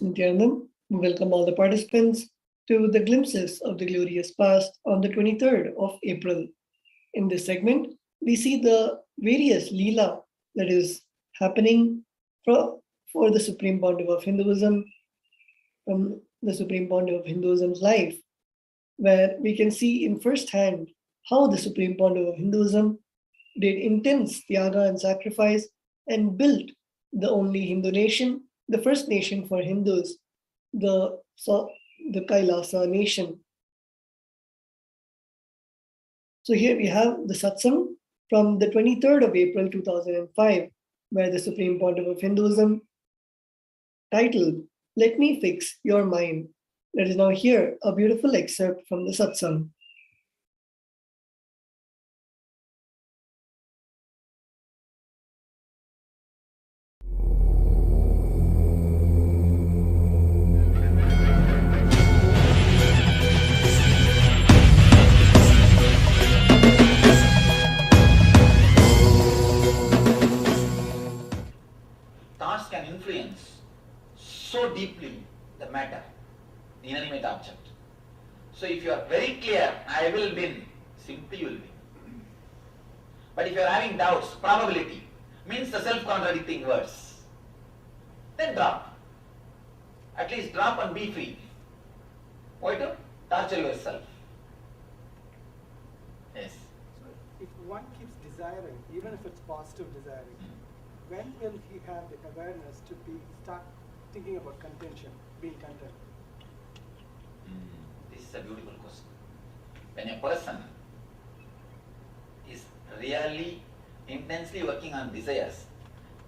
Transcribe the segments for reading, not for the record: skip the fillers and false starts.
Nithyananda. We welcome all the participants to the glimpses of the glorious past on the 23rd of April. In this segment, we see the various Leela that is happening for the Supreme Pontiff of Hinduism, from the Supreme Pontiff of Hinduism's life, where we can see in first hand how the Supreme Pontiff of Hinduism did intense Tyaga and sacrifice and built the only Hindu nation, the first nation for Hindus, the, the Kailasa nation. So here we have the satsang from the 23rd of April 2005, where the Supreme Pontiff of Hinduism titled, "Let Me Fix Your Mind." Let us now hear a beautiful excerpt from the satsang. Thoughts can influence so deeply the matter, the inanimate object. So if you are very clear, I will win, simply you will win. But if you are having doubts, probability, means the self-contradicting words, then drop. At least drop and be free. Why to torture yourself? Yes. So if one keeps desiring, even if it's positive desiring, when will he have the awareness to start thinking about contention, being content? This is a beautiful question. When a person is really intensely working on desires,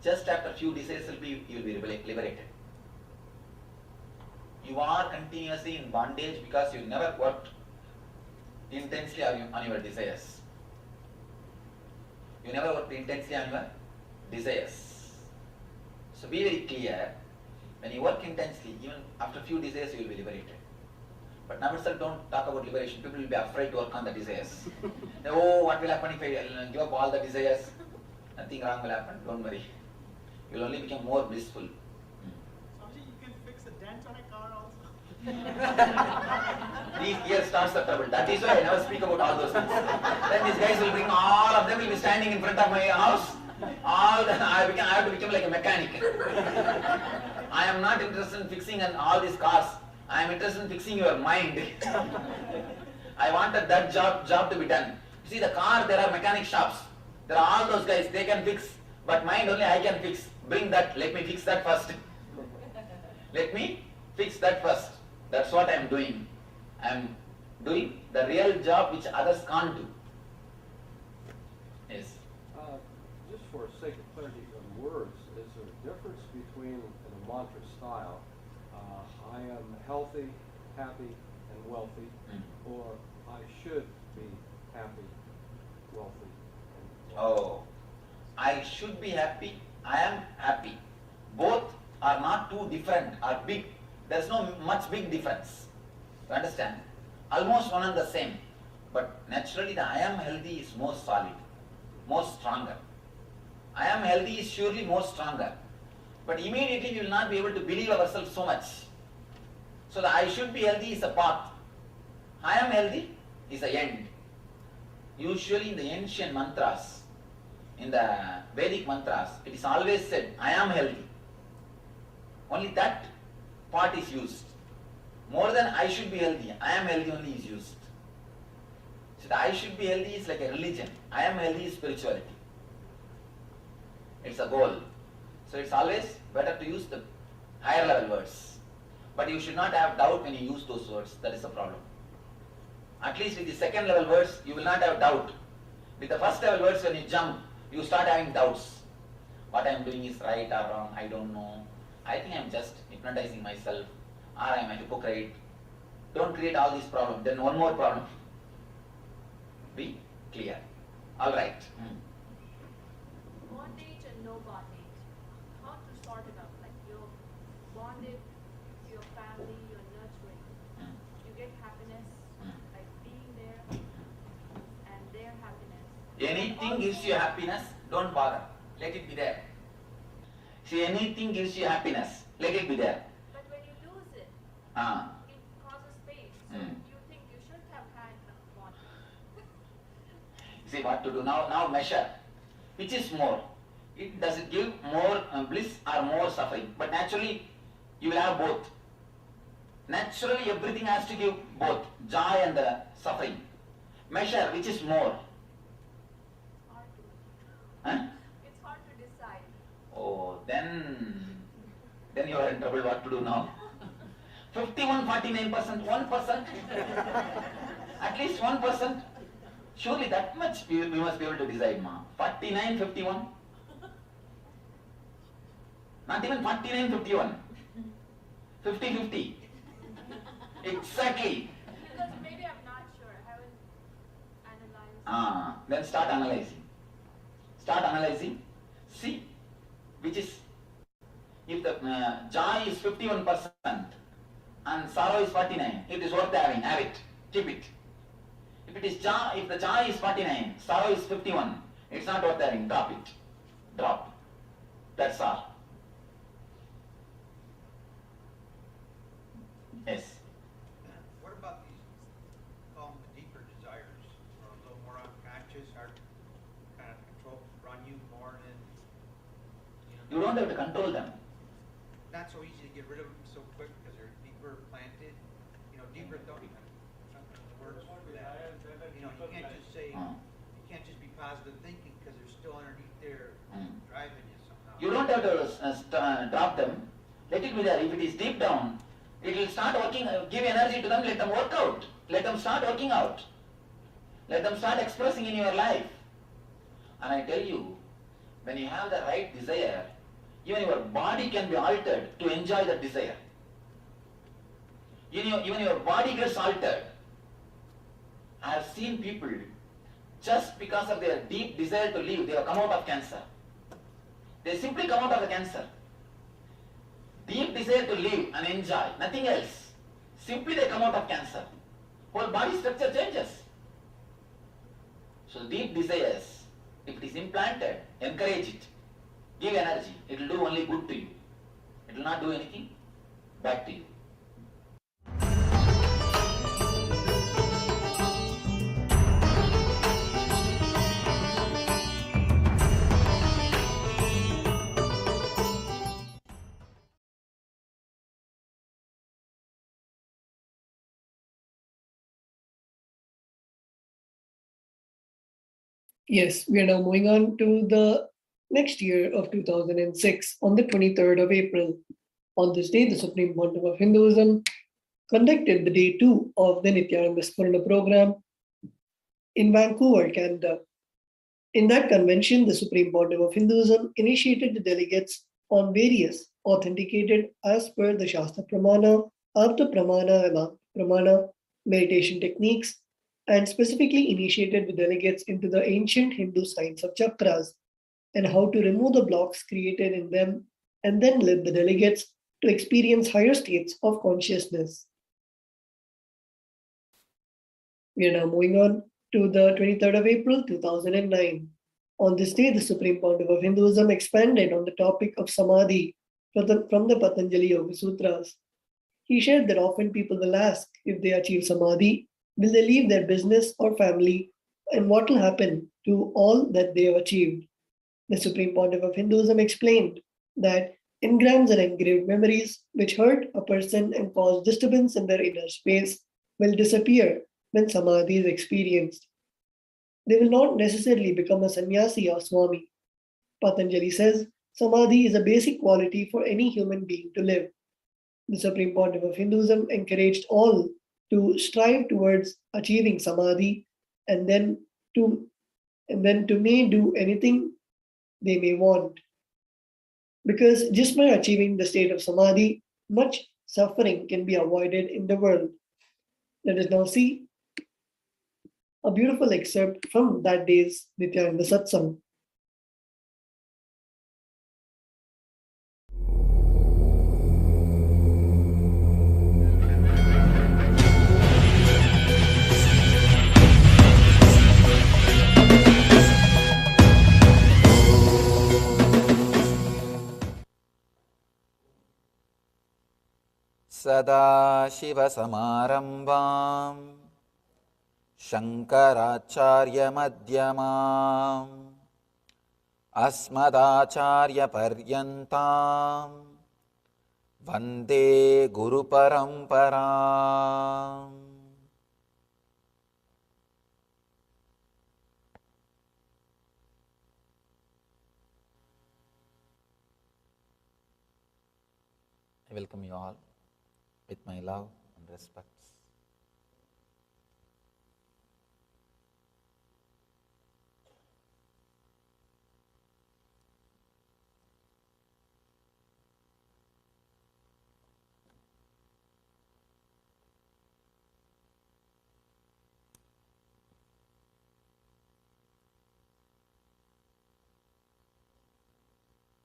just after few desires you will be liberated. You are continuously in bondage because you never worked intensely on your desires. You never worked intensely on your desires. So be very clear, when you work intensely, even after few desires you will be liberated. But now itself don't talk about liberation, people will be afraid to work on the desires. Oh, what will happen if I give up all the desires? Nothing wrong will happen, don't worry. You will only become more blissful. Swamiji, you can fix a dent on a car also. Here starts the trouble. That is why I never speak about all those things. Then these guys will bring, all of them will be standing in front of my house. I have to become like a mechanic. I am not interested in fixing all these cars. I am interested in fixing your mind. I wanted that job to be done. You see, the car, there are mechanic shops. There are all those guys, they can fix. But mind only I can fix. Bring that, let me fix that first. Let me fix that first. That's what I am doing. I am doing the real job which others can't do. Yes. Just for sake of clarity of words, is there a difference between in a mantra style, I am healthy, happy, and wealthy, or I should be happy, wealthy, and wealthy? Oh, I should be happy, I am happy. Both are not too different, are big. There is no much big difference. You understand? Almost one and the same. But naturally the I am healthy is more solid, more stronger. I am healthy is surely more stronger. But immediately we will not be able to believe ourselves so much. So the I should be healthy is a path. I am healthy is the end. Usually in the ancient mantras, in the Vedic mantras, it is always said, I am healthy. Only that part is used. More than I should be healthy, I am healthy only is used. So the I should be healthy is like a religion. I am healthy is spirituality. It's a goal. So it's always better to use the higher level words. But you should not have doubt when you use those words. That is the problem. At least with the second level words, you will not have doubt. With the first level words, when you jump, you start having doubts. What I am doing is right or wrong, I don't know. I think I am just hypnotizing myself, or I am a hypocrite. Don't create all these problems. Then one more problem. Be clear. All right. Bondage and no bondage. How to sort it out? Like you're bonded to your family, you're nurturing. You get happiness, like being there, and their happiness. Anything gives you happiness, don't bother. Let it be there. See, anything gives you happiness, let it be there. But when you it causes pain. So you think you should have had one. See what to do now? Now measure. Which is more? Does it give more bliss or more suffering? But naturally, you will have both. Naturally, everything has to give both joy and suffering. Measure which is more. Hard to. Huh? It's hard to decide. Oh, then you are in trouble. What to do now? 51, 49%, 1%. At least 1%. Surely that much we must be able to decide, ma. 49, 51. Not even 49, 51. 50, 50. Exactly. Because maybe I'm not sure. I haven't analyzed. Then start analyzing. Start analyzing. See which is, if the joy is 51% and sorrow is 49, it is worth having. Have it. Keep it. If it is joy, if the joy is 49, sorrow is 51, it's not worth having. Drop it. Drop. That's all. Yes. What about these, call them the deeper desires, or a little more unconscious, are kind of control, run you more than, You don't have to control them. not so easy to get rid of them so quick because they're deeper planted, deeper thought, something in the words for that. You can't just say, you can't just be positive thinking because they're still underneath there driving you somehow. You don't have to drop them. Let it be there. If it is deep down, it will start working. Give energy to them. Let them work out. Let them start working out. Let them start expressing in your life. And I tell you, when you have the right desire, even your body can be altered to enjoy that desire. Even your body gets altered. I have seen people, just because of their deep desire to live, they have come out of cancer. They simply come out of the cancer. Deep desire to live and enjoy, nothing else. Simply they come out of cancer. Whole body structure changes. So deep desires, if it is implanted, encourage it. Give energy. It will do only good to you. It will not do anything bad to you. Yes, we are now moving on to the next year of 2006 on the 23rd of April. On this day, the Supreme Pontiff of Hinduism conducted the day 2 of the Nithyananda Spurna program in Vancouver, Canada. In that convention, the Supreme Pontiff of Hinduism initiated the delegates on various authenticated as per the Shastra Pramana, Apta Pramana, and Apta Pramana meditation techniques, and specifically initiated the delegates into the ancient Hindu science of chakras and how to remove the blocks created in them, and then led the delegates to experience higher states of consciousness. We are now moving on to the 23rd of April 2009. On this day, the Supreme Pontiff of Hinduism expanded on the topic of samadhi from the Patanjali Yoga Sutras. He shared that often people will ask, if they achieve samadhi, will they leave their business or family, and what will happen to all that they have achieved? The Supreme Pontiff of Hinduism explained that engrams and engraved memories which hurt a person and cause disturbance in their inner space will disappear when samadhi is experienced. They will not necessarily become a sannyasi or swami. Patanjali says samadhi is a basic quality for any human being to live. The Supreme Pontiff of Hinduism encouraged all to strive towards achieving samadhi and then to may do anything they may want. Because just by achieving the state of samadhi, much suffering can be avoided in the world. Let us now see a beautiful excerpt from that day's Nithyananda Satsang. सदाशिवसमारम्भां शङ्कराचार्यमध्यमाम् अस्मदाचार्यपर्यन्तां वन्दे गुरुपरम्पराम्. I welcome you all with my love and respects.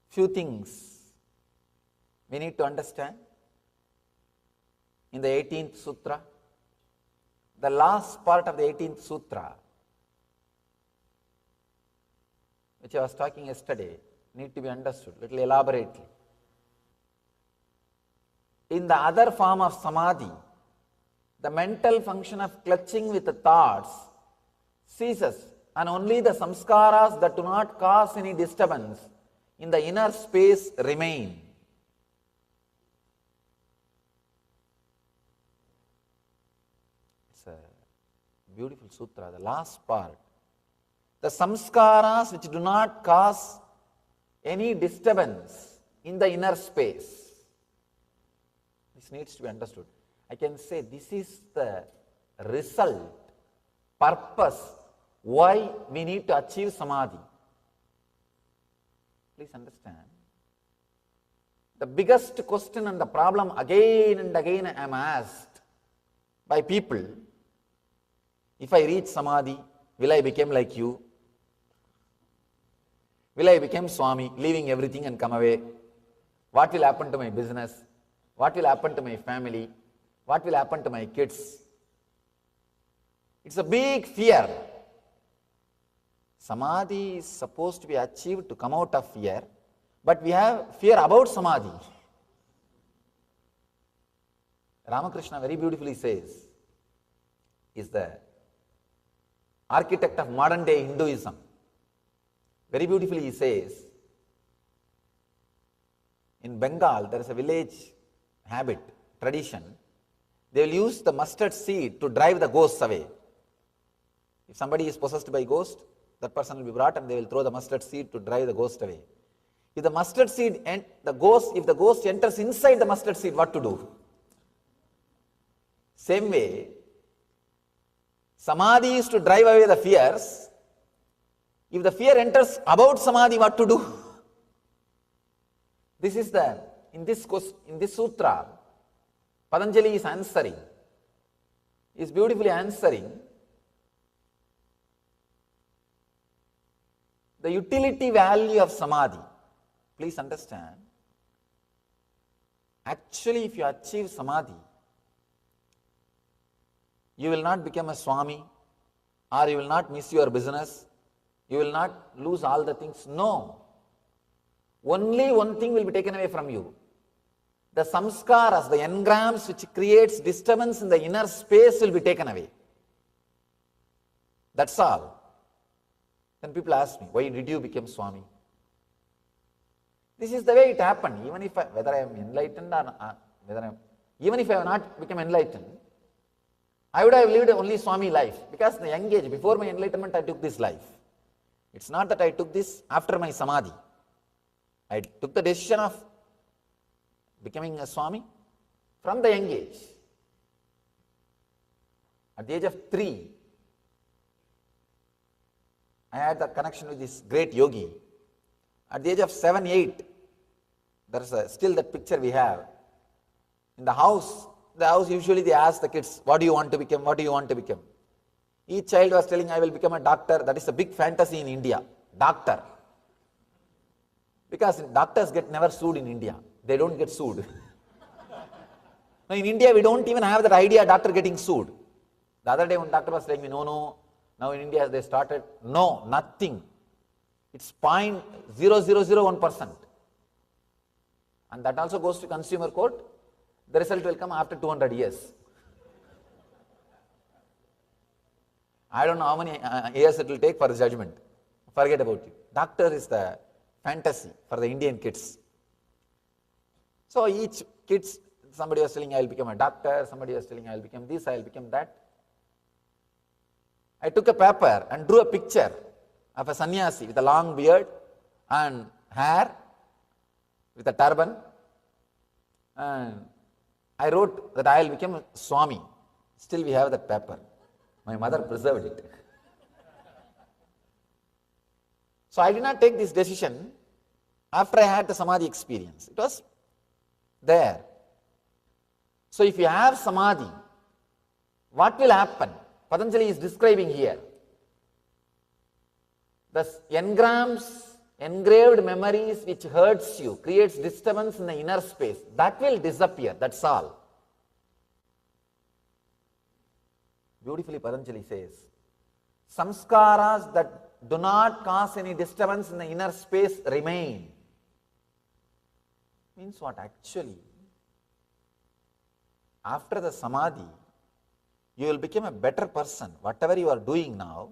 Few things we need to understand in the 18th Sutra. The last part of the 18th Sutra, which I was talking yesterday, need to be understood a little elaborately. In the other form of samadhi, the mental function of clutching with the thoughts ceases, and only the samskaras that do not cause any disturbance in the inner space remain. It's a beautiful sutra, the last part. The samskaras which do not cause any disturbance in the inner space. This needs to be understood. I can say this is the result, purpose, why we need to achieve samadhi. Please understand. The biggest question and the problem again and again I am asked by people, if I reach samadhi, will I become like you? Will I become Swami, leaving everything and come away? What will happen to my business? What will happen to my family? What will happen to my kids? It's a big fear. Samadhi is supposed to be achieved to come out of fear, but we have fear about samadhi. Ramakrishna very beautifully says, is the architect of modern day Hinduism. Very beautifully he says, in Bengal there is a village habit, tradition, they will use the mustard seed to drive the ghosts away. If somebody is possessed by ghost, that person will be brought and they will throw the mustard seed to drive the ghost away. If the mustard seed and the ghost enters inside the mustard seed, what to do? Same way, samadhi is to drive away the fears. If the fear enters about samadhi, what to do? This is in this sutra, Patanjali is answering, is beautifully answering the utility value of samadhi. Please understand. Actually, if you achieve samadhi, you will not become a Swami, or you will not miss your business, you will not lose all the things. No. Only one thing will be taken away from you. The samskaras, the engrams which creates disturbance in the inner space will be taken away. That's all. Then people ask me, why did you become Swami? This is the way it happened. Even if whether I am enlightened or even if I have not become enlightened, I would have lived only Swami life, because the young age, before my enlightenment, I took this life. It's not that I took this after my samadhi. I took the decision of becoming a Swami from the young age. At the age of 3, I had the connection with this great yogi. At the age of 7, 8, there is still that picture we have. In the house usually they ask the kids, what do you want to become? What do you want to become? Each child was telling, I will become a doctor. That is a big fantasy in India. Doctor. Because doctors get never sued in India. They don't get sued. Now in India, we don't even have that idea of doctor getting sued. The other day one doctor was telling me, no, now in India they started. No, nothing. It's 0.0001%. And that also goes to consumer court. The result will come after 200 years. I don't know how many years it will take for the judgment. Forget about it. Doctor is the fantasy for the Indian kids. So each kids, somebody was telling I will become a doctor, somebody was telling I will become this, I will become that. I took a paper and drew a picture of a sannyasi with a long beard and hair, with a turban, and I wrote that I will become a Swami. Still we have that paper. My mother preserved it. So I did not take this decision after I had the Samadhi experience. It was there. So if you have Samadhi, what will happen? Patanjali is describing here. The engrams, engraved memories which hurts you, creates disturbance in the inner space, that will disappear, that's all. Beautifully Patanjali says, samskaras that do not cause any disturbance in the inner space remain. Means what? Actually, after the Samadhi, you will become a better person. Whatever you are doing now,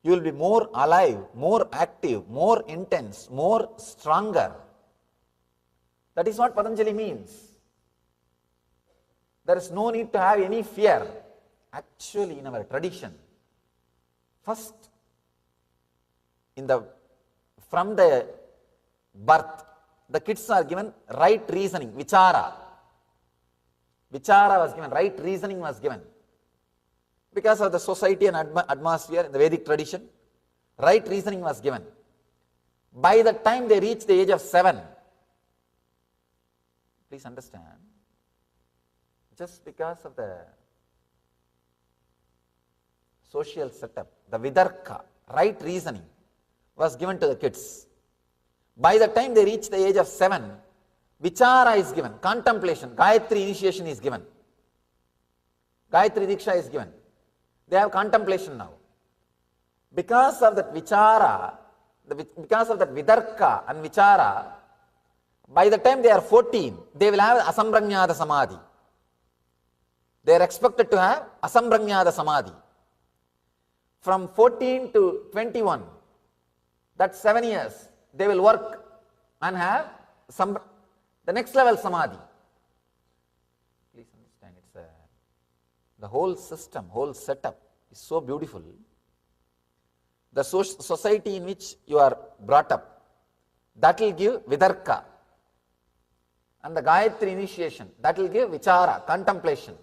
you will be more alive, more active, more intense, more stronger. That is what Patanjali means. There is no need to have any fear. Actually, in our tradition, first, from the birth, the kids are given right reasoning, vichara. Vichara was given, right reasoning was given. Because of the society and atmosphere in the Vedic tradition, right reasoning was given. By the time they reach the age of 7, please understand, just because of the social setup, the vidarka, right reasoning, was given to the kids. By the time they reach the age of 7, vichara is given, contemplation, Gayatri initiation is given, Gayatri Diksha is given. They have contemplation now. Because of that vichara, because of that vidarka and vichara, by the time they are 14, they will have asambranyada samadhi. They are expected to have asambranyada samadhi. From 14 to 21, that's 7 years, they will work and have the next level samadhi. Please understand, the whole system, whole setup is so beautiful. The society in which you are brought up, that will give vidarka. And the Gayatri initiation, that will give vichara, contemplation.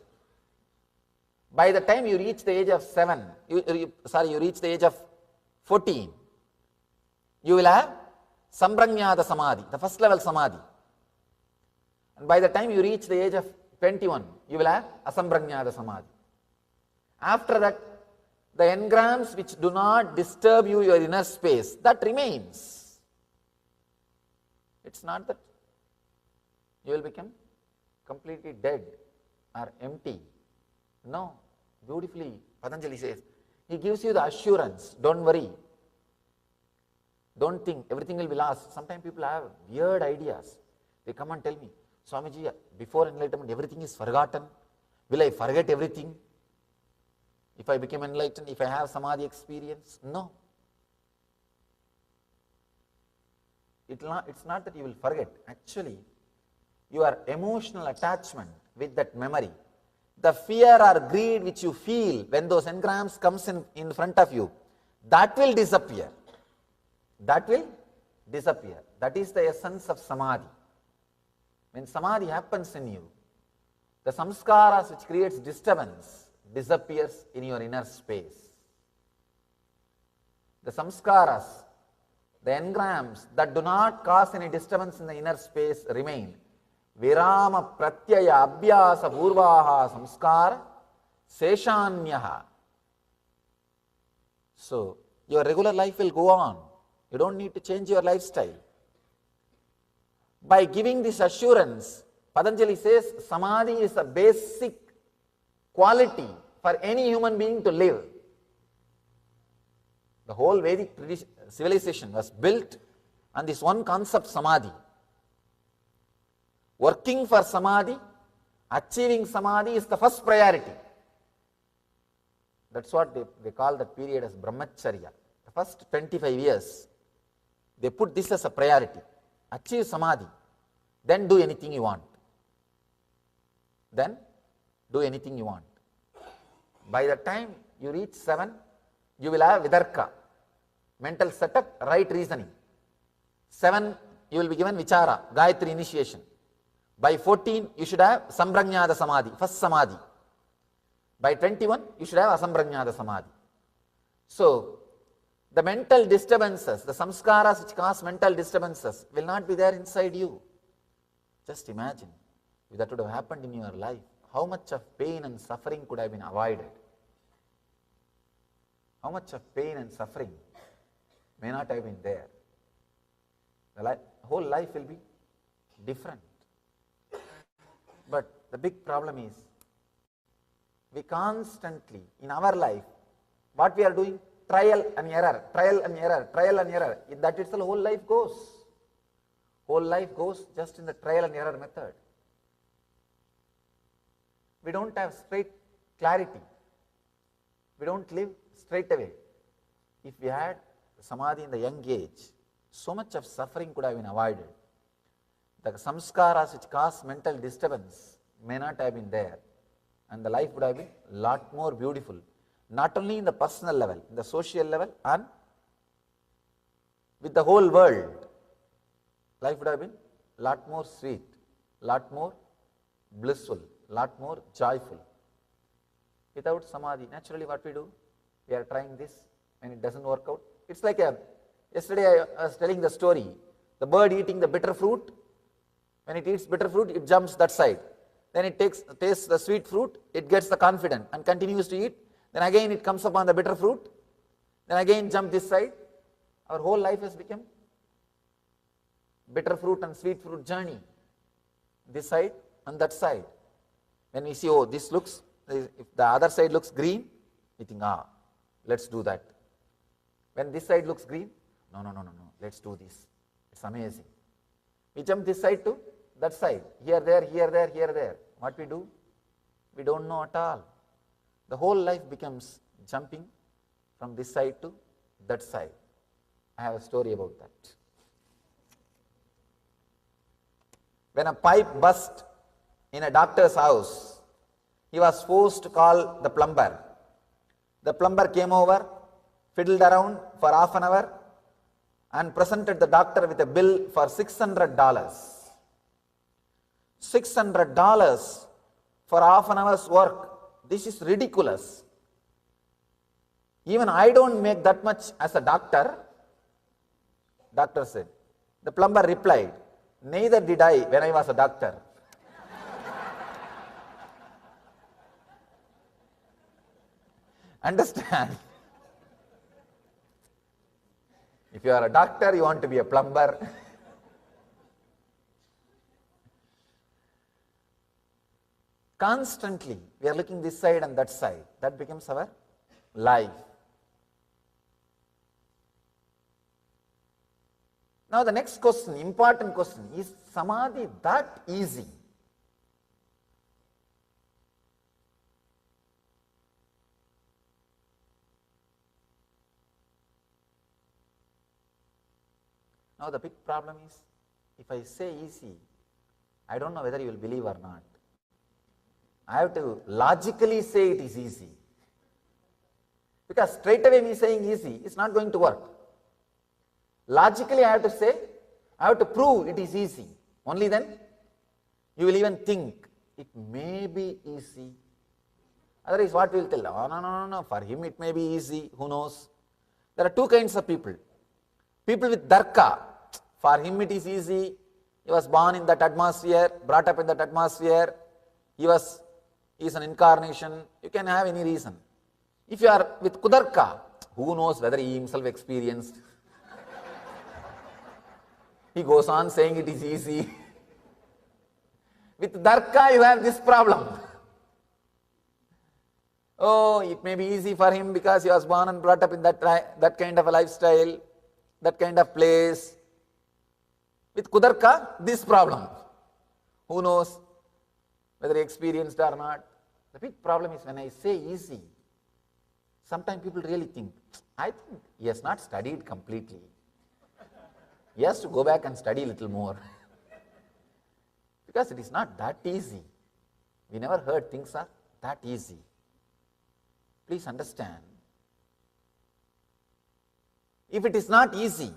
By the time you reach the age of 7, you reach the age of 14, you will have sambranyada samadhi, the first level samadhi. And by the time you reach the age of 21, you will have asambranyada samadhi. After that, the engrams which do not disturb you, your inner space, that remains. It's not that you will become completely dead or empty. No. Beautifully, Patanjali says, he gives you the assurance, don't worry. Don't think everything will be lost. Sometimes people have weird ideas. They come and tell me, Swamiji, before enlightenment, everything is forgotten. Will I forget everything? If I become enlightened, if I have samadhi experience? No. It's not that you will forget. Actually, your emotional attachment with that memory, the fear or greed which you feel when those engrams comes in front of you, that will disappear. That will disappear. That is the essence of samadhi. When samadhi happens in you, the samskaras which creates disturbance disappears in your inner space. The samskaras, the engrams that do not cause any disturbance in the inner space remain. Virama pratyaya abhyasa purvaha samskara seshanyaha. So, your regular life will go on. You don't need to change your lifestyle. By giving this assurance, Patanjali says samadhi is a basic quality for any human being to live. The whole Vedic civilization was built on this one concept, samadhi. Working for samadhi Achieving samadhi is the first priority. That's what they call that period as brahmacharya. The first 25 years, they put this as a priority. Achieve samadhi, then do anything you want. Then do anything you want. By the time you reach 7, you will have vidarka, mental setup, right reasoning. 7, you will be given vichara, Gayatri initiation. By 14, you should have samprajnata samadhi, first samadhi. By 21, you should have asamprajnata samadhi. So, the mental disturbances, the samskaras which cause mental disturbances will not be there inside you. Just imagine, if that would have happened in your life, how much of pain and suffering could have been avoided? How much of pain and suffering may not have been there? The whole life will be different. But the big problem is, we constantly, in our life, what we are doing? Trial and error, trial and error, trial and error. That itself, whole life goes. Whole life goes just in the trial and error method. We don't have straight clarity. We don't live straight away. If we had samadhi in the young age, so much of suffering could have been avoided. The samskaras which cause mental disturbance may not have been there, and the life would have been a lot more beautiful, not only in the personal level, in the social level, and with the whole world. Life would have been a lot more sweet, lot more blissful, lot more joyful. Without samadhi, naturally what we do? We are trying this, and it doesn't work out. It's like yesterday I was telling the story, the bird eating the bitter fruit. When it eats bitter fruit, it jumps that side. Then it tastes the sweet fruit, it gets the confidence and continues to eat. Then again it comes upon the bitter fruit. Then again jump this side. Our whole life has become bitter fruit and sweet fruit journey. This side and that side. When we see, oh, this looks, if the other side looks green, we think, let's do that. When this side looks green, no, let's do this. It's amazing. We jump this side to that side, here, there, here, there, here, there. What we do? We don't know at all. The whole life becomes jumping from this side to that side. I have a story about that. When a pipe burst in a doctor's house, he was forced to call the plumber. The plumber came over, fiddled around for half an hour, and presented the doctor with a bill for $600. $600 for half an hour's work. This is ridiculous. Even I don't make that much as a doctor. Doctor said. The plumber replied, neither did I when I was a doctor. Understand? If you are a doctor, you want to be a plumber. Constantly, we are looking this side and that side. That becomes our life. Now the next question, important question, is samadhi that easy? Now the big problem is, if I say easy, I don't know whether you will believe or not. I have to logically say it is easy. Because straight away me saying easy is not going to work. Logically I have to say, I have to prove it is easy. Only then you will even think it may be easy. Otherwise what we will tell? Oh, no, for him it may be easy, who knows. There are two kinds of people. People with darka, for him it is easy, he was born in that atmosphere, brought up in that atmosphere, he is an incarnation, you can have any reason. If you are with kudarka, who knows whether he himself experienced. He goes on saying it is easy. With darka you have this problem. Oh, it may be easy for him because he was born and brought up in that kind of a lifestyle, that kind of place. With kudarka, this problem. Who knows whether whether experienced or not. The big problem is when I say easy, sometimes people really think, I think he has not studied completely. He has to go back and study a little more. Because it is not that easy. We never heard things are that easy. Please understand. If it is not easy,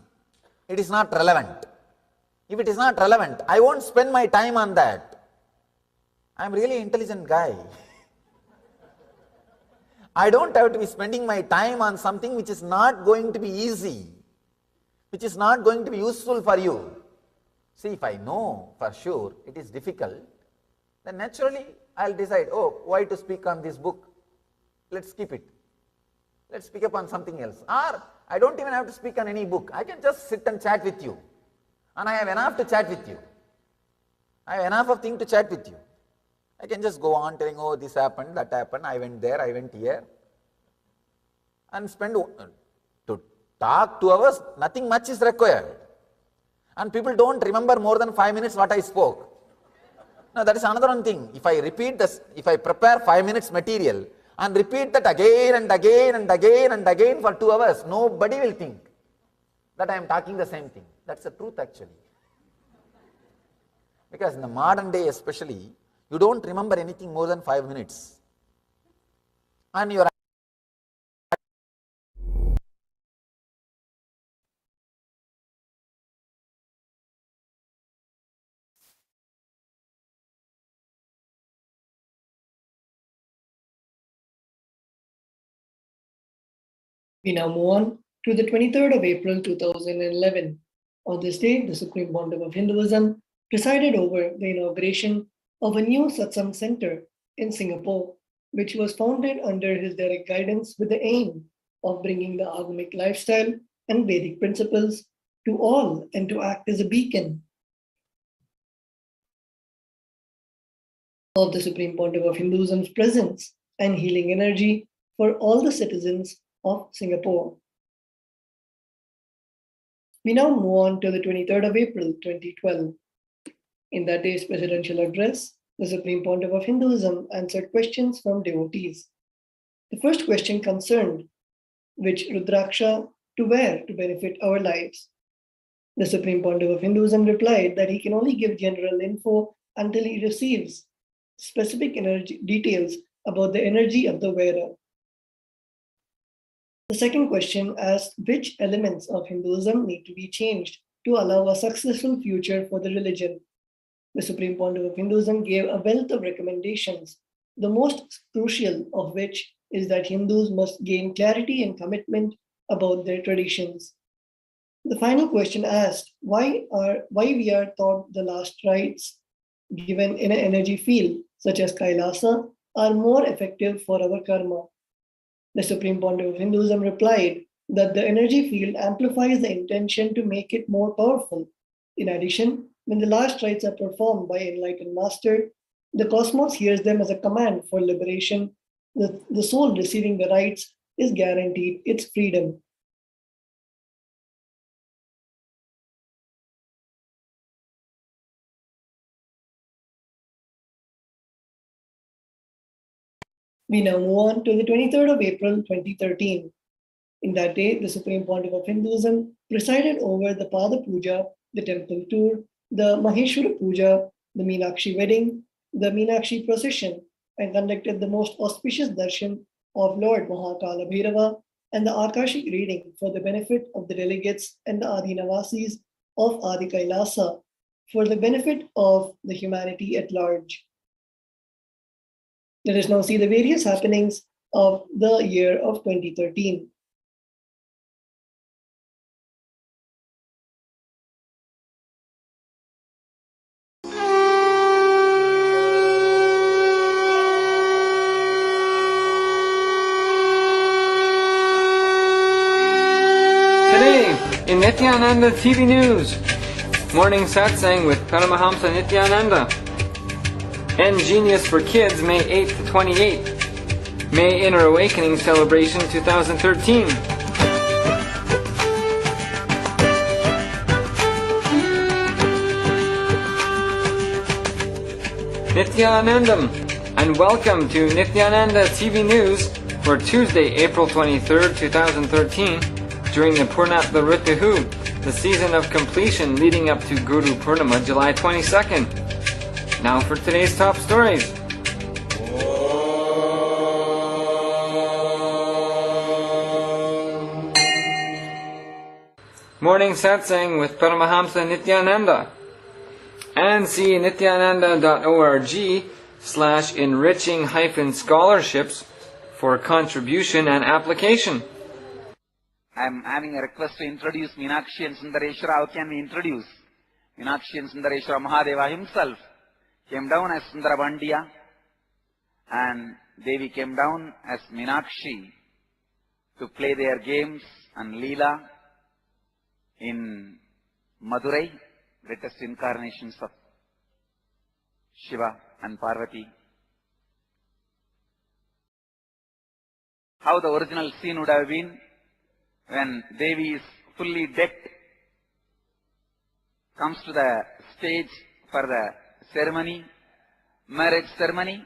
it is not relevant. If it is not relevant, I won't spend my time on that. I am really an intelligent guy. I don't have to be spending my time on something which is not going to be easy, which is not going to be useful for you. See, if I know for sure it is difficult, then naturally I'll decide, oh, why to speak on this book? Let's skip it. Let's speak up on something else. Or I don't even have to speak on any book. I can just sit and chat with you. And I have enough to chat with you. I have enough of things to chat with you. I can just go on telling, oh, this happened, that happened, I went there, I went here. And spend, to talk 2 hours, nothing much is required. And people don't remember more than 5 minutes what I spoke. Now that is another one thing. If I repeat this, if I prepare 5 minutes material and repeat that again and again and again and again for 2 hours, nobody will think that I am talking the same thing. That's the truth actually. Because in the modern day especially, you don't remember anything more than 5 minutes. And your We now move on to the 23rd of April 2011. On this day, the Supreme Pontiff of Hinduism presided over the inauguration of a new satsang center in Singapore, which was founded under his direct guidance with the aim of bringing the agamic lifestyle and Vedic principles to all and to act as a beacon of the Supreme Pontiff of Hinduism's presence and healing energy for all the citizens of Singapore. We now move on to the 23rd of April 2012. In that day's presidential address, the Supreme Pontiff of Hinduism answered questions from devotees. The first question concerned which Rudraksha to wear to benefit our lives. The Supreme Pontiff of Hinduism replied that he can only give general info until he receives specific energy details about the energy of the wearer. The second question asked which elements of Hinduism need to be changed to allow a successful future for the religion. The Supreme Pontiff of Hinduism gave a wealth of recommendations, the most crucial of which is that Hindus must gain clarity and commitment about their traditions. The final question asked why we are taught the last rites given in an energy field, such as Kailasa, are more effective for our karma. The Supreme Pontiff of Hinduism replied that the energy field amplifies the intention to make it more powerful. In addition, when the last rites are performed by enlightened master, the cosmos hears them as a command for liberation. The soul receiving the rites is guaranteed its freedom. We now move on to the 23rd of April 2013. In that day, the Supreme Pontiff of Hinduism presided over the Pada Puja, the temple tour, the Maheshwara Puja, the Meenakshi wedding, the Meenakshi procession, and conducted the most auspicious darshan of Lord Mahakala Bhairava and the Akashic reading for the benefit of the delegates and the Adinavasis of Adi Kailasa for the benefit of the humanity at large. Let us now see the various happenings of the year of 2013. Today, in Nithyananda TV News, morning satsang with Paramahamsa Nithyananda. End Genius for Kids, May 8th to 28th. May Inner Awakening Celebration 2013. Nithyanandam, and welcome to Nithyananda TV News for Tuesday, April 23rd, 2013, during the Purnatha Rituhu, the season of completion leading up to Guru Purnima, July 22nd. Now for today's top stories. Morning Satsang with Paramahamsa Nithyananda, and see nithyananda.org/enriching-scholarships for contribution and application. I am having a request to introduce Meenakshi and Sundareshwara. How can we introduce? Meenakshi and Sundareshwara Mahadeva himself came down as Sundarabandiya, and Devi came down as Meenakshi to play their games and Leela in Madurai, greatest incarnations of Shiva and Parvati. How the original scene would have been when Devi is fully decked, comes to the stage for the ceremony, marriage ceremony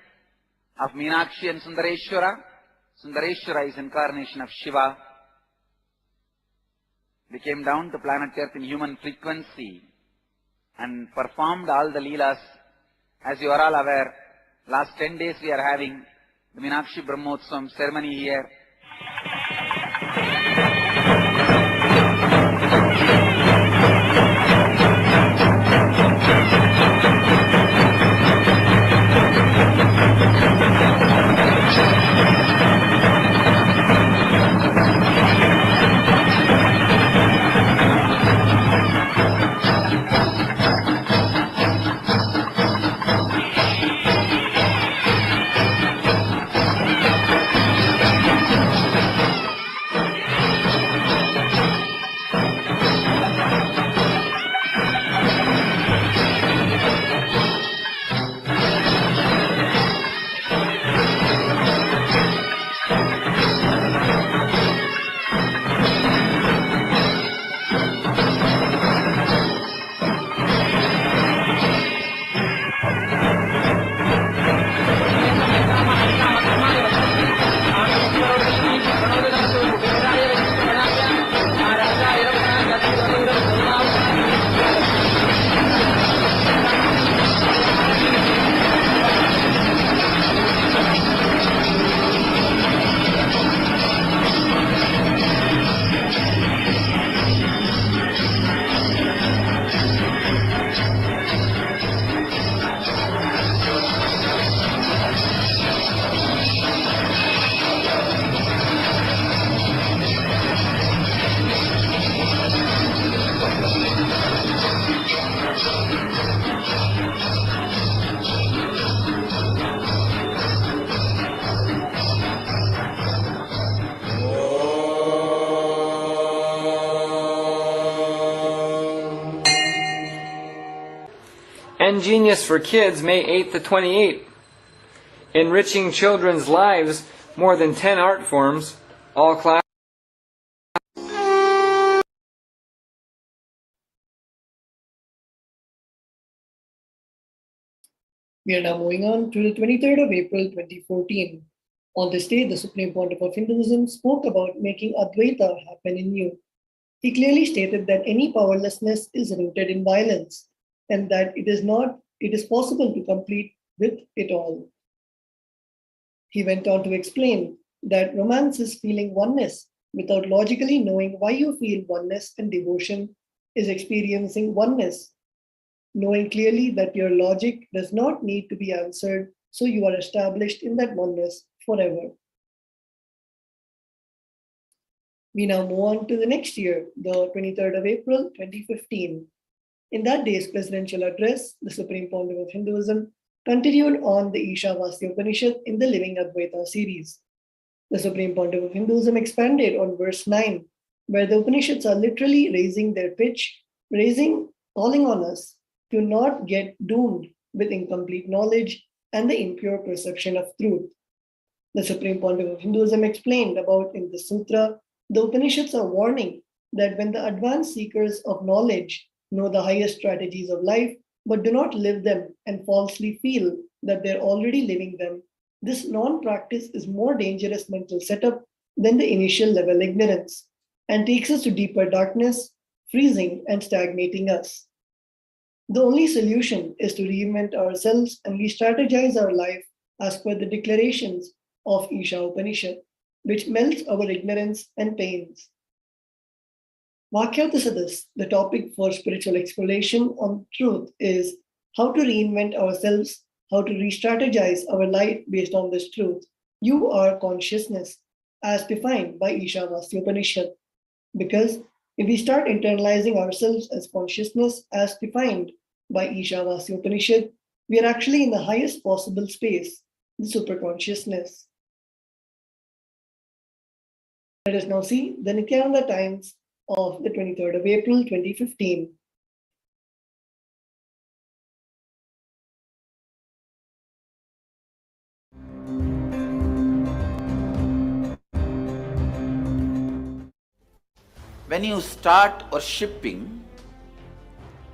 of Meenakshi and Sundareshwara. Sundareshwara is incarnation of Shiva. They came down to planet Earth in human frequency and performed all the Leelas. As you are all aware, last 10 days we are having the Meenakshi Brahmotsavam ceremony here. Genius for Kids, May 8th to 28th. Enriching children's lives, more than 10 art forms, all classes. We are now moving on to the 23rd of April 2014. On this day, the Supreme Pontiff of Hinduism spoke about making Advaita happen in you. He clearly stated that any powerlessness is rooted in violence, and that it is possible to complete with it all. He went on to explain that romance is feeling oneness without logically knowing why you feel oneness, and devotion is experiencing oneness, knowing clearly that your logic does not need to be answered, so you are established in that oneness forever. We now move on to the next year, the 23rd of April 2015. In that day's presidential address, the Supreme Pontiff of Hinduism continued on the Ishavasya Upanishad in the Living Advaita series. The Supreme Pontiff of Hinduism expanded on verse 9, where the Upanishads are literally raising their pitch, calling on us to not get doomed with incomplete knowledge and the impure perception of truth. The Supreme Pontiff of Hinduism explained about in the sutra, the Upanishads are warning that when the advanced seekers of knowledge know the highest strategies of life, but do not live them and falsely feel that they're already living them, this non-practice is more dangerous mental setup than the initial level ignorance and takes us to deeper darkness, freezing and stagnating us. The only solution is to reinvent ourselves and re-strategize our life as per the declarations of Isha Upanishad, which melts our ignorance and pains. Vakyatasadas, the topic for spiritual exploration on truth, is how to reinvent ourselves, how to re-strategize our life based on this truth. You are consciousness, as defined by Ishavasya Upanishad. Because if we start internalizing ourselves as consciousness, as defined by Ishavasya Upanishad, we are actually in the highest possible space, the superconsciousness. Let us now see the Nithyananda times of the 23rd of April 2015. When you start worshipping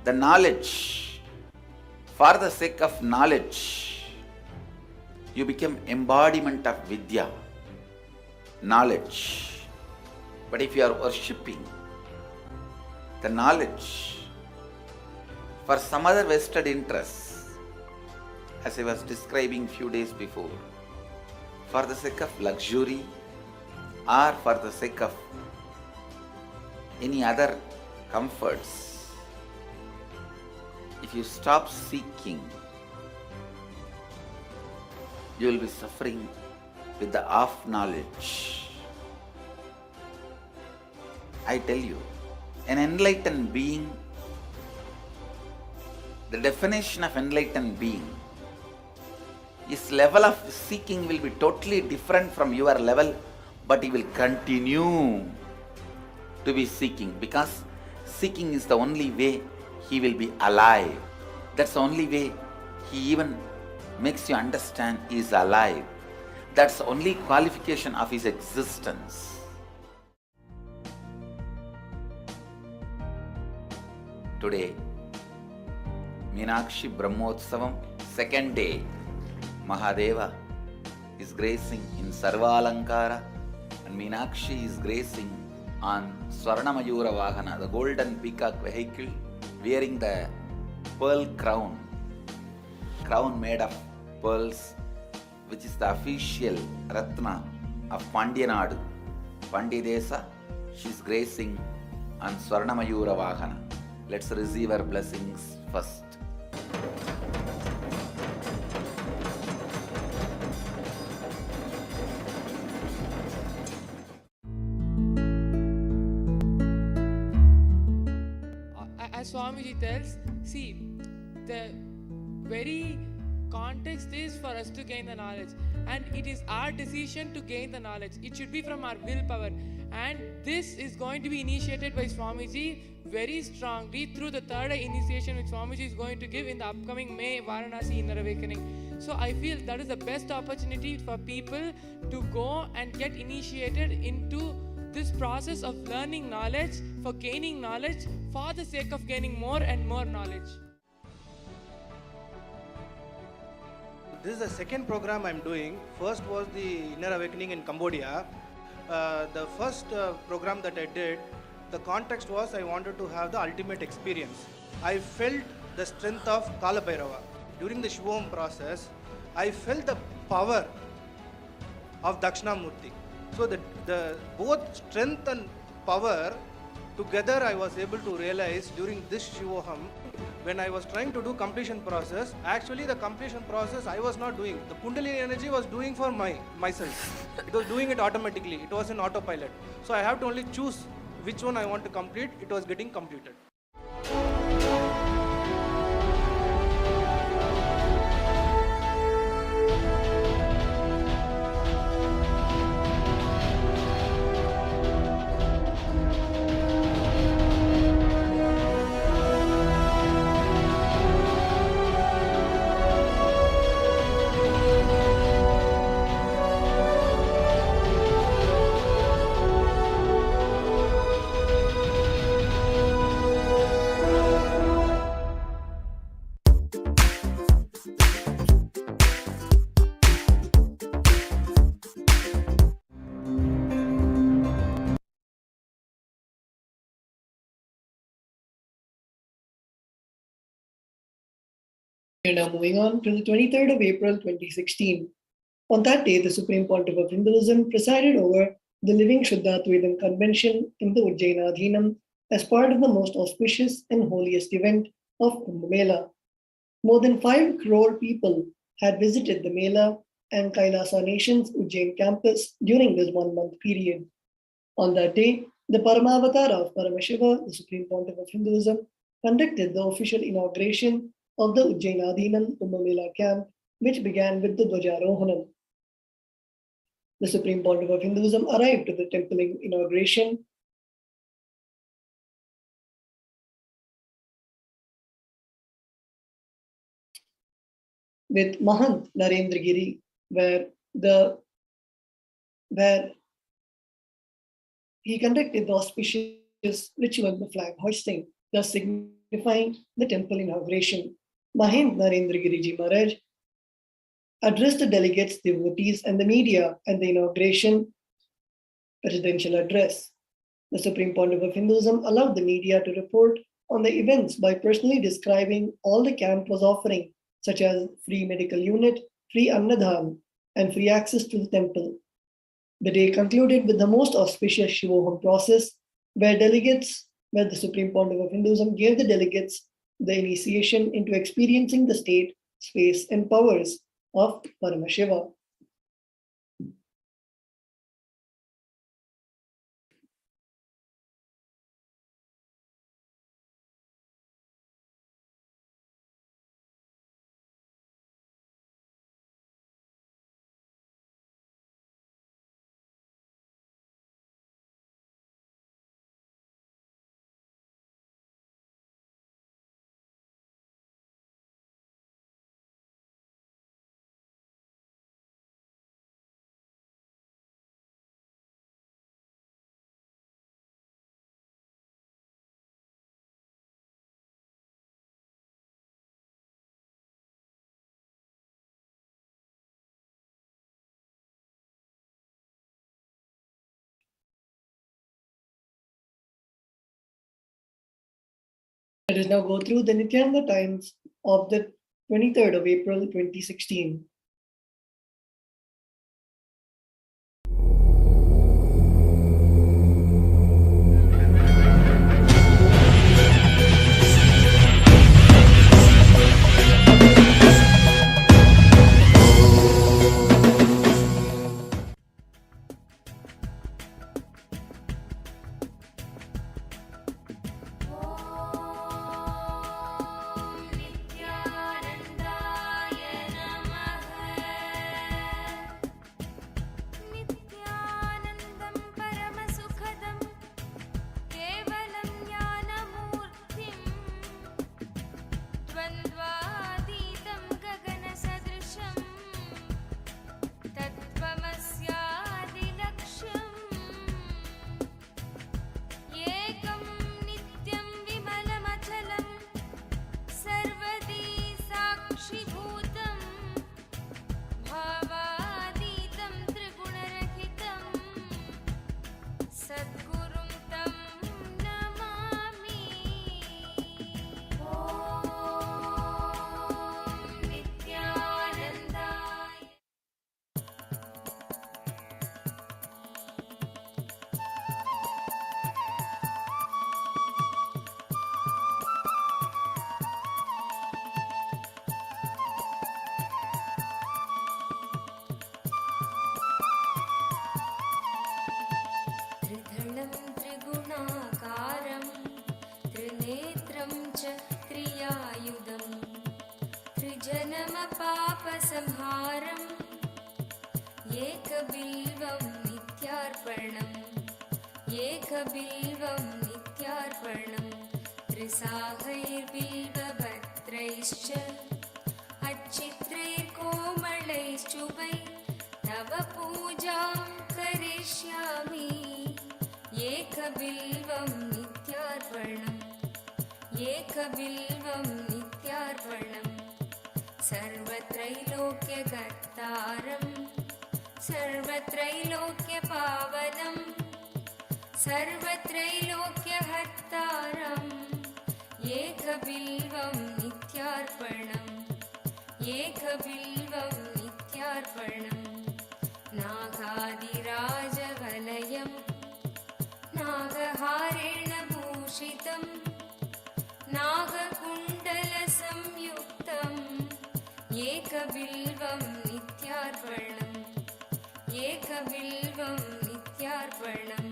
the knowledge, for the sake of knowledge, you become embodiment of Vidya, knowledge. But if you are worshipping the knowledge for some other vested interests, as I was describing few days before, for the sake of luxury or for the sake of any other comforts, if you stop seeking, you will be suffering with the off knowledge. I tell you, an enlightened being, the definition of enlightened being, his level of seeking will be totally different from your level, but he will continue to be seeking, because seeking is the only way he will be alive. That's the only way he even makes you understand he is alive. That's the only qualification of his existence. Today, Meenakshi Brahmotsavam, second day, Mahadeva is gracing in Sarvalankara and Meenakshi is gracing on Swarnamayura Vahana, the golden peacock vehicle, wearing the pearl crown made of pearls, which is the official Ratna of Pandyanadu, Pandidesa. She is gracing on Swarnamayura Vahana. Let's receive her blessings first. As Swamiji tells, see, the very context is for us to gain the knowledge, and it is our decision to gain the knowledge. It should be from our willpower, and this is going to be initiated by Swamiji very strongly through the third eye initiation which Swamiji is going to give in the upcoming May Varanasi Inner Awakening. So I feel that is the best opportunity for people to go and get initiated into this process of learning knowledge, for gaining knowledge, for the sake of gaining more and more knowledge. This is the second program I'm doing. First was the Inner Awakening in Cambodia. The first program that I did, the context was I wanted to have the ultimate experience. I felt the strength of Kala Bhairava. During the Shivoham process, I felt the power of Dakshinamurti. So the both strength and power together I was able to realize during this Shivoham. When I was trying to do completion process, actually the completion process I was not doing. The Kundalini energy was doing for myself. It was doing it automatically. It was in autopilot. So I have to only choose which one I want to complete. It was getting completed. And now moving on to the 23rd of April 2016. On that day, the Supreme Pontiff of Hinduism presided over the Living Shuddhatvedam Convention in the Ujjainadhinam as part of the most auspicious and holiest event of Kumbh Mela. More than 5 crore people had visited the Mela and Kailasa Nation's Ujjain campus during this 1-month period. On that day, the Paramavatara of Paramashiva, the Supreme Pontiff of Hinduism, conducted the official inauguration of the Ujjainadhinam Kumbh Mela camp, which began with the Dwajarohanam. The Supreme Pontiff of Hinduism arrived to the temple inauguration with Mahant Narendragiri, where he conducted the auspicious ritual of flag hoisting, thus signifying the temple inauguration. Mahant Narendragiri Ji Maharaj addressed the delegates, devotees, and the media at the inauguration presidential address. The Supreme Pontiff of Hinduism allowed the media to report on the events by personally describing all the camp was offering, such as free medical unit, free annadhan, and free access to the temple. The day concluded with the most auspicious Shivoham process, where the Supreme Pontiff of Hinduism gave the delegates the initiation into experiencing the state, space, and powers of Paramashiva. Let us now go through the Nithyananda times of the 23rd of April 2016. संहारम् एकबिल्वं नित्यार्पणम् एकबिल्वं नित्यार्पणम् त्रिसाहैर्बिल्वपत्रैश्च अच्छित्रैर्कोमलैश्चुभै तव पूजां करिष्यामि एकबिल्वं नित्यार्पणम् एकबिल्वं नित्यार्पणम् सर्वत्रैलोक्यकर्तारं सर्वत्रैलोक्यपावनं सर्वत्रैलोक्यहर्तारम् एकबिल्वं नित्यार्पणम् एकबिल्वं नित्यार्पणम् नागादिराजवलयं नागहारेण भूषितं नागकुण्डलसंयुक्तम् एकबिल्वं नित्यार्पणम् एकबिल्वं नित्यार्पणम्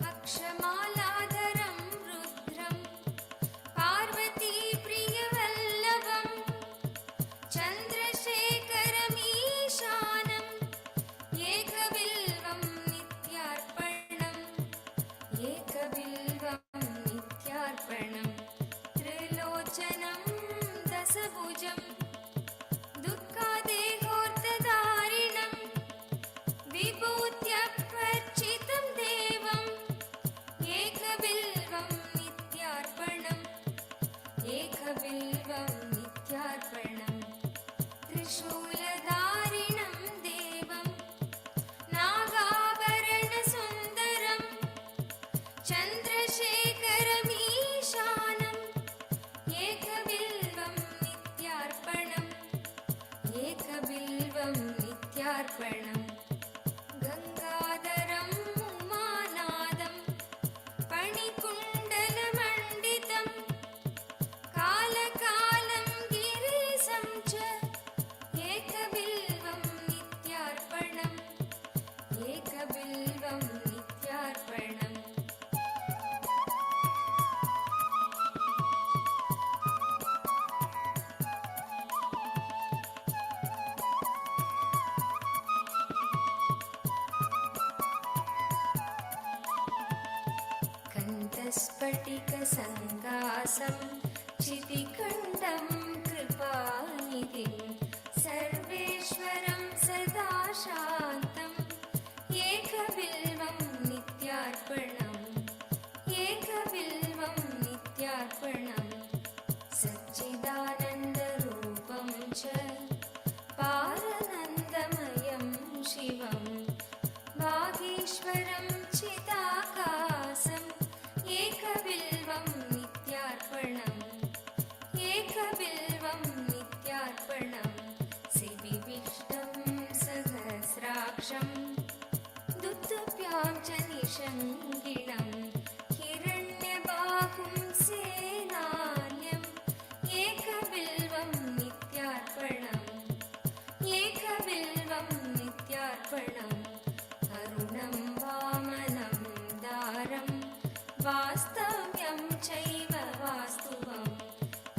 अक्षमालाधरं रुद्रं पार्वतीप्रियवल्लभं चन्द्रशेखरमीशानम् एकबिल्वं नित्यार्पणम् एकबिल्वं नित्यार्पणम् त्रिलोचनं दशभुजं दुःखादेहोर्तधारिणं विभूत्यपर्चितं देवम् एकबिल्वं नित्यार्पणम् एकबिल्वं नित्यार्पणम् त्रिशूलधारिणं देवं नागाभरणसुन्दरं चन्द्रशेखरमीशानम् एकबिल्वं नित्यार्पणम् एकबिल्वं नित्यार्पणम् गङ्गाधरं उमानादं फणिकुण्डलमण्डितं कालकालं गिरीशं च एकबिल्वं नित्यार्पणम् एकबिल्वं नित्यार्पणम् कण्ठस्फटिकसङ्कासं चितिकण्ठं कृपानिधिं सर्वेश्वरं सदा शान्तम् एकबिल्वं नित्यार्पणम् एकबिल्वं नित्यार्पणम् सच्चिदानन्दरूपं च पारनन्दमयं शिवं वागीश्वरं चिदाकाशम् एकबिल्वं नित्यार्पणम् एकबिल्वं नित्यार्पणम् शिविविष्टं सहस्राक्षं दुत्तुभ्यां च निषङ्गिणं हिरण्यबाहुं सेनान्यम् एकबिल्वं नित्यार्पणम् एकबिल्वं नित्यार्पणम् अरुणं वामनं दारं वास्तव्यं चैव वास्तुवं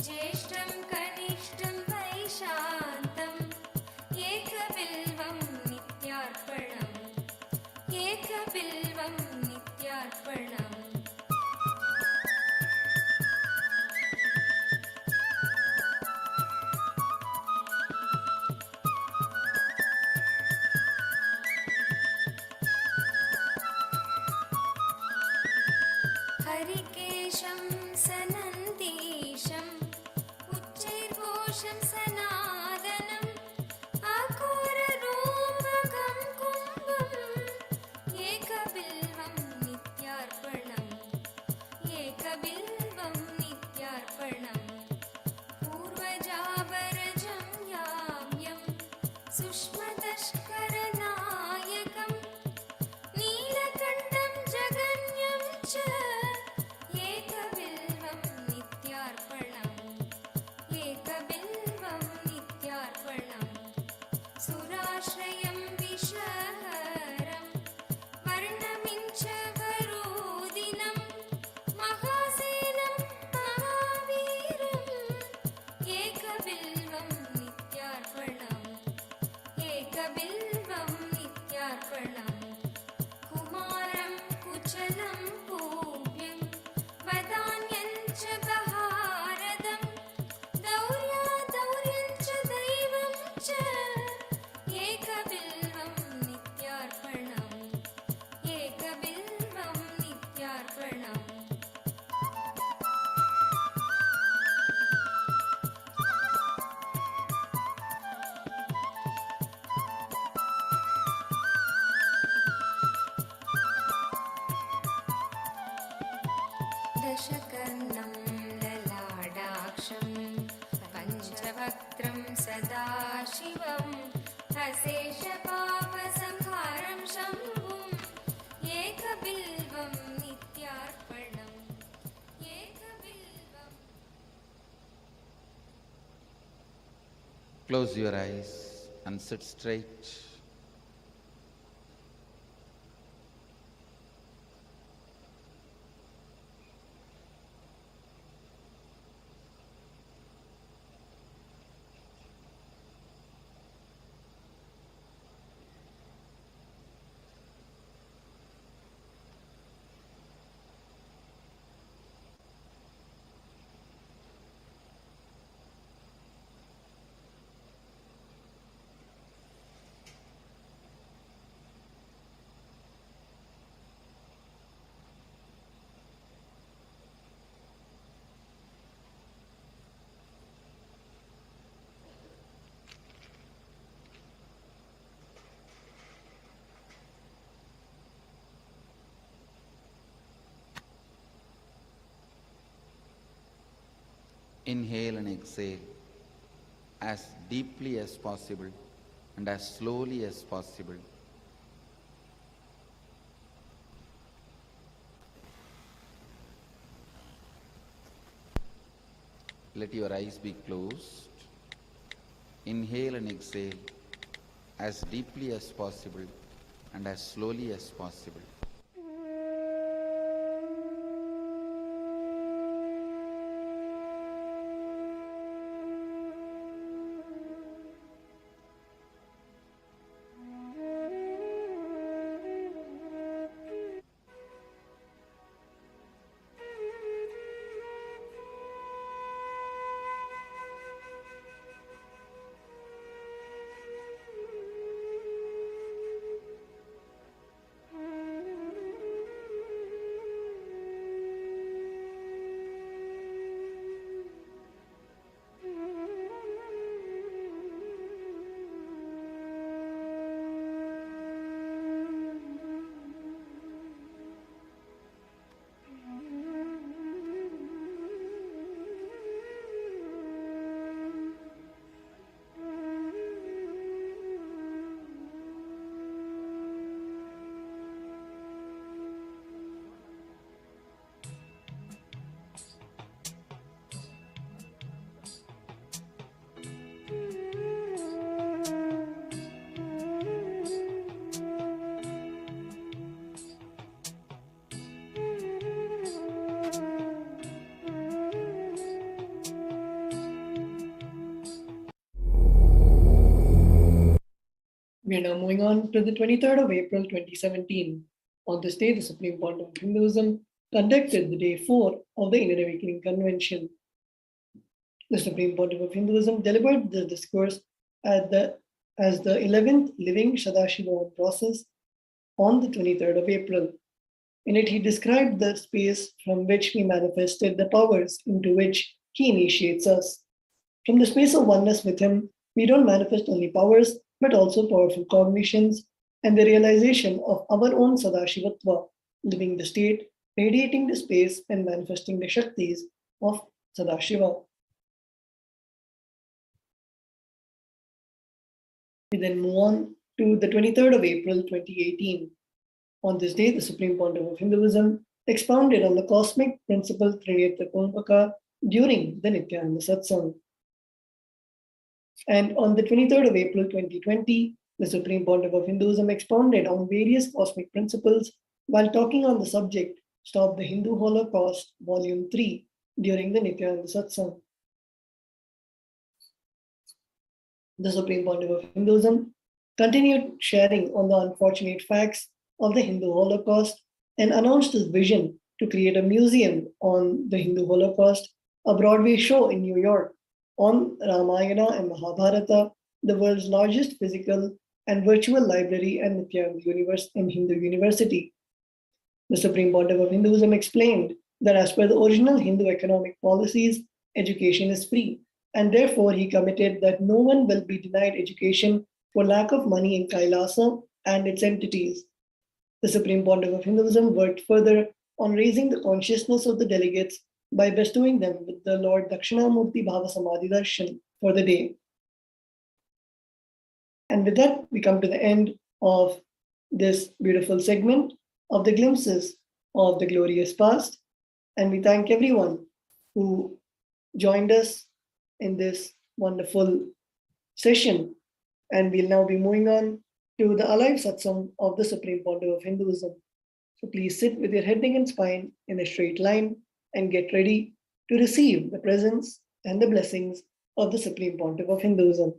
ज्येष्ठं कनिष्ठं वैशान्तम् एकबिल्वं नित्यार्पणम् एकबिल्वं नित्यार्पणम् हरिकेशं सनन्दीशम् उच्चैर्घोषं सनादनम् अघोररोमकं कुम्भम् एकबिल्वं नित्यार्पणम् एकबिल्वं नित्यार्पणम् पूर्वजावरजं याम्यं सुष्मदष्करनायकं नीलकण्ठं जगन्यं च एकबिल्वं नित्यार्पणम् एकबिल्वं नित्यार्पणम् सुराश्रयं विषहरं वर्णमिञ्च वरोदिनं महासेनं महावीरम् एकबिल्वं नित्यार्पणम् एकबिल्वं नित्यार्पणम् कुमारं कुचलं पूज्यं वदान्यं च बहारदं दौर्यं च दैवं च एकबिल्वं नित्यार्पणम् एकबिल्वं नित्यार्पणम् अशेषपापसंहारं शम्भुं एकबिल्वं नित्यार्पणम् एकबिल्वम्. Close your eyes and sit straight. Inhale and exhale as deeply as possible and as slowly as possible. Let your eyes be closed. Inhale and exhale as deeply as possible and as slowly as possible. We are now moving on to the 23rd of April 2017. On this day, the Supreme Pontiff of Hinduism conducted the day 4 of the Inner Awakening Convention. The Supreme Pontiff of Hinduism delivered the discourse as the 11th Living Sadashivoham process on the 23rd of April. In it, he described the space from which we manifested the powers into which he initiates us. From the space of oneness with him, we don't manifest only powers, but also powerful cognitions and the realization of our own Sadashivatva, living the state, radiating the space, and manifesting the Shaktis of Sadashiva. We then move on to the 23rd of April 2018. On this day, the Supreme Pontiff of Hinduism expounded on the cosmic principle Trinetra Kumpaka during the Nithyananda Satsang. And on the 23rd of April 2020, the Supreme Pontiff of Hinduism expounded on various cosmic principles while talking on the subject Stop the Hindu Holocaust, Volume 3, during the Nithyananda Satsang. The Supreme Pontiff of Hinduism continued sharing on the unfortunate facts of the Hindu Holocaust and announced his vision to create a museum on the Hindu Holocaust, a Broadway show in New York on Ramayana and Mahabharata, the world's largest physical and virtual library and Nithyananda Universe in Hindu University. The Supreme Pontiff of Hinduism explained that as per the original Hindu economic policies, education is free, and therefore he committed that no one will be denied education for lack of money in Kailasa and its entities. The Supreme Pontiff of Hinduism worked further on raising the consciousness of the delegates by bestowing them with the Lord Dakshinamurti Bhava Samadhi Darshan for the day. And with that, we come to the end of this beautiful segment of the glimpses of the glorious past. And we thank everyone who joined us in this wonderful session. And we'll now be moving on to the alive satsang of the Supreme Pontiff of Hinduism. So please sit with your head, neck, and spine in a straight line and get ready to receive the presence and the blessings of the Supreme Pontiff of Hinduism.